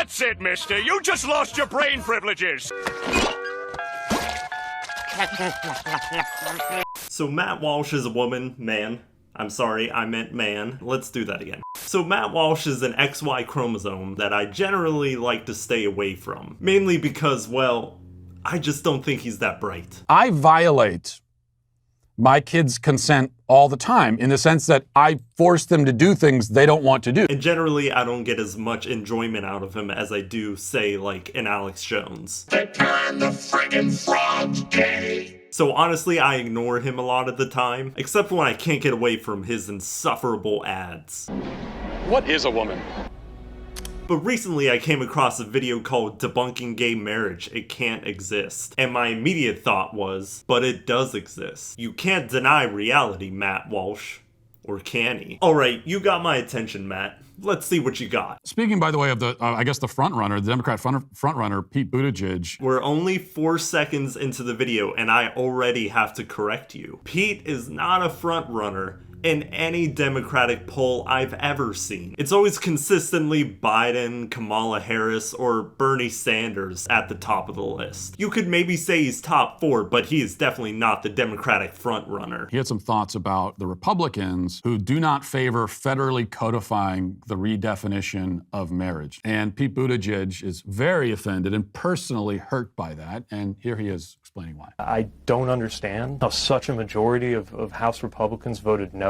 That's it, mister. You just lost your brain privileges. So Matt Walsh is a woman, man. I'm sorry, I meant man. Let's do that again. So Matt Walsh is an XY chromosome that I generally like to stay away from. Mainly because, well, I just don't think he's that bright. I violate my kids' consent all the time in the sense that I force them to do things they don't want to do. And generally, I don't get as much enjoyment out of him as I do, say, like, an Alex Jones. The friggin' frog's gay. So honestly, I ignore him a lot of the time, except when I can't get away from his insufferable ads. What is a woman? But recently I came across a video called Debunking Gay Marriage, It Can't Exist. And my immediate thought was, but it does exist. You can't deny reality, Matt Walsh. Or can he? Alright, you got my attention, Matt. Let's see what you got. Speaking, by the way, of the, I guess the frontrunner, the Democrat frontrunner, Pete Buttigieg. We're only 4 seconds into the video and I already have to correct you. Pete is not a frontrunner in any Democratic poll I've ever seen. It's always consistently Biden, Kamala Harris, or Bernie Sanders at the top of the list. You could maybe say he's top 4, but he is definitely not the Democratic frontrunner. He had some thoughts about the Republicans who do not favor federally codifying the redefinition of marriage. And Pete Buttigieg is very offended and personally hurt by that, and here he is explaining why. I don't understand how such a majority of House Republicans voted no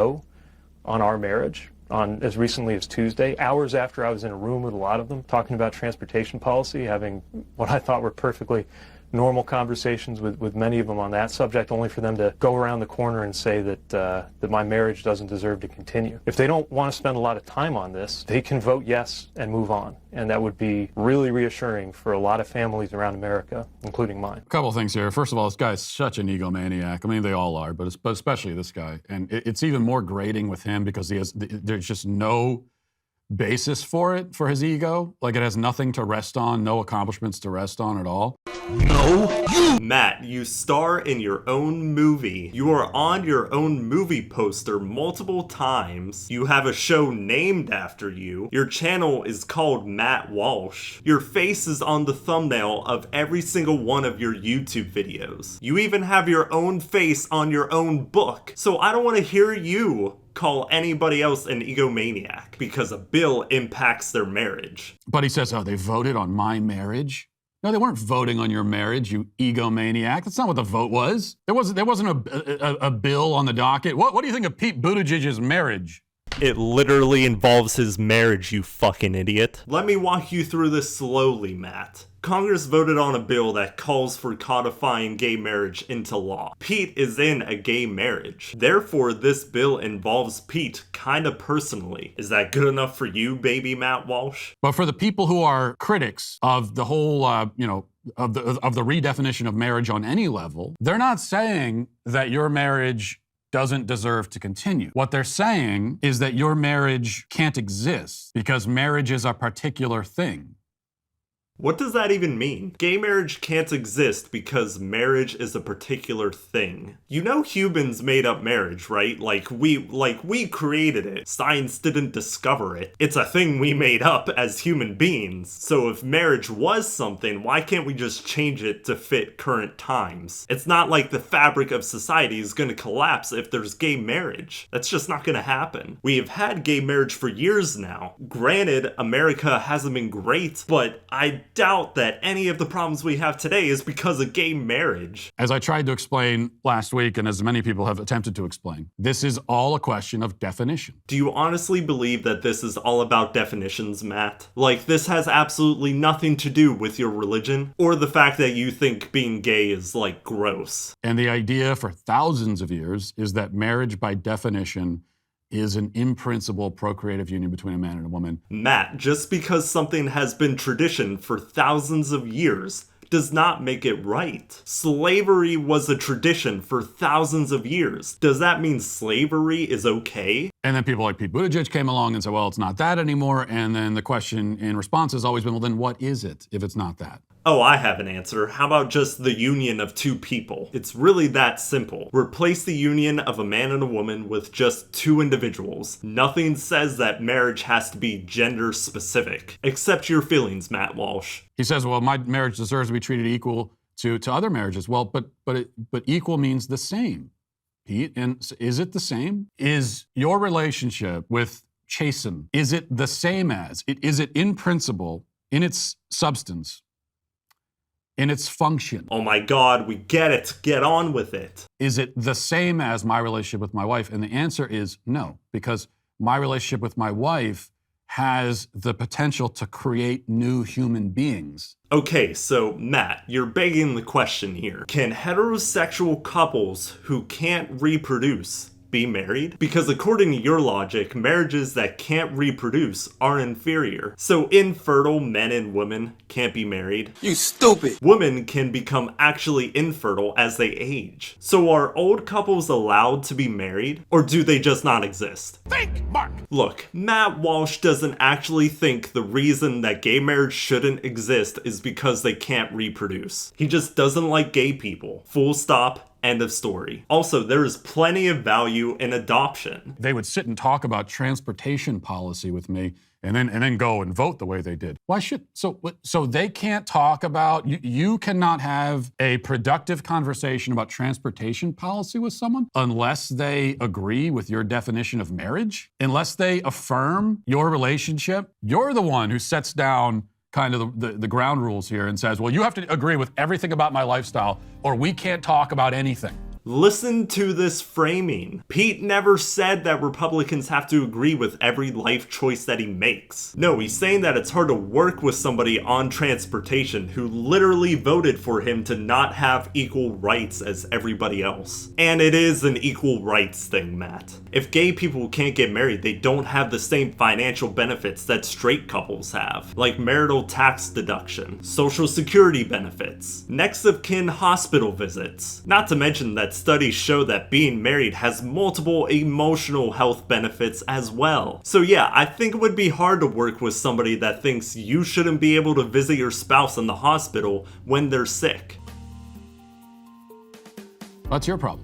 on our marriage on as recently as Tuesday, hours after I was in a room with a lot of them talking about transportation policy, having what I thought were perfectly normal conversations with many of them on that subject, only for them to go around the corner and say that my marriage doesn't deserve to continue. If they don't want to spend a lot of time on this, they can vote yes and move on. And that would be really reassuring for a lot of families around America, including mine. A couple of things here. First of all, this guy is such an egomaniac. I mean, they all are, but especially this guy. And it's even more grating with him because there's just no basis for it, for his ego. Like, it has nothing to rest on, no accomplishments to rest on at all. No, you! Matt, you star in your own movie. You are on your own movie poster multiple times. You have a show named after you. Your channel is called Matt Walsh. Your face is on the thumbnail of every single one of your YouTube videos. You even have your own face on your own book. So I don't want to hear you call anybody else an egomaniac because a bill impacts their marriage. But he says, oh, they voted on my marriage? No, they weren't voting on your marriage, you egomaniac. That's not what the vote was. There wasn't a bill on the docket. What do you think of Pete Buttigieg's marriage? It literally involves his marriage, you fucking idiot. Let me walk you through this slowly, Matt. Congress voted on a bill that calls for codifying gay marriage into law. Pete is in a gay marriage. Therefore, this bill involves Pete kinda personally. Is that good enough for you, baby Matt Walsh? But for the people who are critics of the whole, of the redefinition of marriage on any level, they're not saying that your marriage doesn't deserve to continue. What they're saying is that your marriage can't exist because marriage is a particular thing. What does that even mean? Gay marriage can't exist because marriage is a particular thing. You know humans made up marriage, right? Like we created it. Science didn't discover it. It's a thing we made up as human beings. So if marriage was something, why can't we just change it to fit current times? It's not like the fabric of society is gonna collapse if there's gay marriage. That's just not gonna happen. We have had gay marriage for years now. Granted, America hasn't been great, but I doubt that any of the problems we have today is because of gay marriage. As I tried to explain last week, and as many people have attempted to explain, this is all a question of definition. Do you honestly believe that this is all about definitions, Matt? Like, this has absolutely nothing to do with your religion, or the fact that you think being gay is, like, gross? And the idea for thousands of years is that marriage, by definition, is an in-principle procreative union between a man and a woman. Matt, just because something has been tradition for thousands of years does not make it right. Slavery was a tradition for thousands of years. Does that mean slavery is okay? And then people like Pete Buttigieg came along and said, well, it's not that anymore. And then the question in response has always been, well, then what is it if it's not that? Oh, I have an answer. How about just the union of two people? It's really that simple. Replace the union of a man and a woman with just two individuals. Nothing says that marriage has to be gender specific. Accept your feelings, Matt Walsh. He says, well, my marriage deserves to be treated equal to other marriages. Well, but equal means the same, Pete. And is it the same? Is your relationship with Chasen, is it the same as, is it in principle, in its substance, in its function? Oh my God, we get it. Get on with it. Is it the same as my relationship with my wife? And the answer is no, because my relationship with my wife has the potential to create new human beings. Okay, so Matt, you're begging the question here. Can heterosexual couples who can't reproduce be married? Because according to your logic, marriages that can't reproduce are inferior. So infertile men and women can't be married. You stupid! Women can become actually infertile as they age. So are old couples allowed to be married? Or do they just not exist? Think, Mark! Look, Matt Walsh doesn't actually think the reason that gay marriage shouldn't exist is because they can't reproduce. He just doesn't like gay people. Full stop. End of story. Also, there is plenty of value in adoption. They would sit and talk about transportation policy with me and then go and vote the way they did. Why should, so they can't talk about, you cannot have a productive conversation about transportation policy with someone unless they agree with your definition of marriage, unless they affirm your relationship. You're the one who sets down kind of the ground rules here and says, well, you have to agree with everything about my lifestyle or we can't talk about anything. Listen to this framing. Pete never said that Republicans have to agree with every life choice that he makes. No, he's saying that it's hard to work with somebody on transportation who literally voted for him to not have equal rights as everybody else. And it is an equal rights thing, Matt. If gay people can't get married, they don't have the same financial benefits that straight couples have, like marital tax deduction, social security benefits, next of kin hospital visits. Not to mention that studies show that being married has multiple emotional health benefits as well. So yeah, I think it would be hard to work with somebody that thinks you shouldn't be able to visit your spouse in the hospital when they're sick. That's your problem.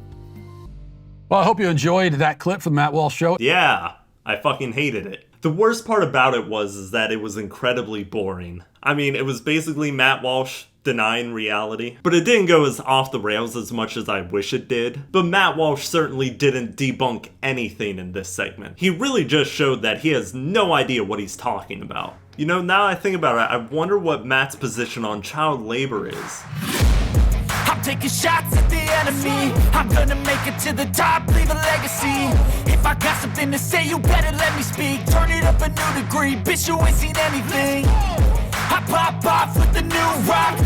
Well, I hope you enjoyed that clip from the Matt Walsh Show. Yeah, I fucking hated it. The worst part about it was that it was incredibly boring. I mean, it was basically Matt Walsh denying reality, but it didn't go as off the rails as much as I wish it did. But Matt Walsh certainly didn't debunk anything in this segment. He really just showed that he has no idea what he's talking about. You know, now I think about it, I wonder what Matt's position on child labor is. I'm taking shots at the enemy. I'm gonna make it to the top, leave a legacy. If I got something to say, you better let me speak. Turn it up a new degree, bitch, you ain't seen anything. I pop off with the new rock.